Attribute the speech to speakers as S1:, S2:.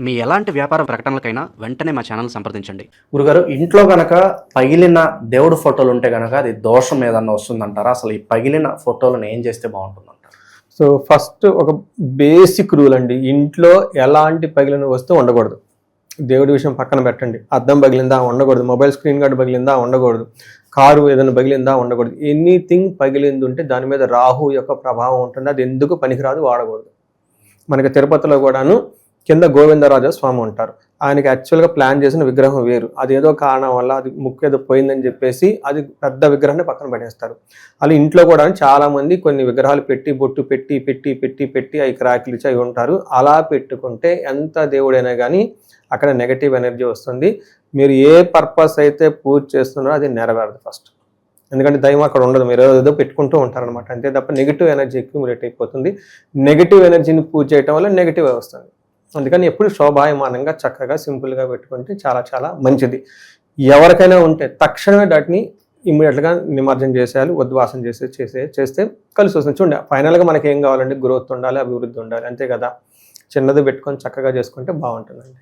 S1: మీ ఎలాంటి వ్యాపార ప్రకటనలకైనా వెంటనే మా ఛానల్ సంప్రదించండి.
S2: గురుగారు, ఇంట్లో గనక పగిలిన దేవుడు ఫోటోలు ఉంటే గనక అది దోషం ఏదన్నా వస్తుందంటారా? అసలు ఈ పగిలిన ఫోటోలను ఏం చేస్తే బాగుంటుందంటారు?
S3: సో ఫస్ట్ ఒక బేసిక్ రూల్ అండి, ఇంట్లో ఎలాంటి పగిలిన వస్తువు ఉండకూడదు. దేవుడి విషయం పక్కన పెట్టండి, అద్దం పగిలిందా ఉండకూడదు, మొబైల్ స్క్రీన్ గార్డ్ పగిలిందా ఉండకూడదు, కారు ఏదైనా పగిలిందా ఉండకూడదు. ఎనీథింగ్ పగిలింది ఉంటే దాని మీద రాహు యొక్క ప్రభావం ఉంటుంది, అది ఎందుకు పనికిరాదు, వాడకూడదు. మనకి తిరుపతిలో కూడాను కింద గోవిందరాజ స్వామి ఉంటారు. ఆయనకి యాక్చువల్గా ప్లాన్ చేసిన విగ్రహం వేరు, అది ఏదో కారణం వల్ల అది ముక్కు ఏదో పోయిందని చెప్పేసి అది పెద్ద విగ్రహాన్ని పక్కన పెట్టేస్తారు. అలా ఇంట్లో కూడా చాలా మంది కొన్ని విగ్రహాలు పెట్టి బొట్టు పెట్టి పెట్టి పెట్టి పెట్టి అవి క్రాకులు ఇచ్చి అవి ఉంటారు. అలా పెట్టుకుంటే ఎంత దేవుడైనా కానీ అక్కడ నెగటివ్ ఎనర్జీ వస్తుంది. మీరు ఏ పర్పస్ అయితే పూజ చేస్తున్నారో అది నెరవేరదు ఫస్ట్. ఎందుకంటే దైవం అక్కడ ఉండదు, మీరు ఏదో పెట్టుకుంటూ ఉంటారనమాట, అంతే తప్ప నెగిటివ్ ఎనర్జీ అక్యుములేట్ అయిపోతుంది. నెగిటివ్ ఎనర్జీని పూజ చేయటం వల్ల నెగిటివ్ వస్తుంది. అందుకని ఎప్పుడు శోభాయమానంగా చక్కగా సింపుల్గా పెట్టుకుంటే చాలా చాలా మంచిది. ఎవరికైనా ఉంటే తక్షణమే వాటిని ఇమ్మీడియట్గా నిమజ్జనం చేసేయాలి, ఉద్వాసన చేస్తే కలిసి వస్తుంది. చూడండి, ఫైనల్గా మనకి ఏం కావాలంటే గ్రోత్ ఉండాలి, అభివృద్ధి ఉండాలి, అంతే కదా. చిన్నది పెట్టుకొని చక్కగా చేసుకుంటే బాగుంటుందండి.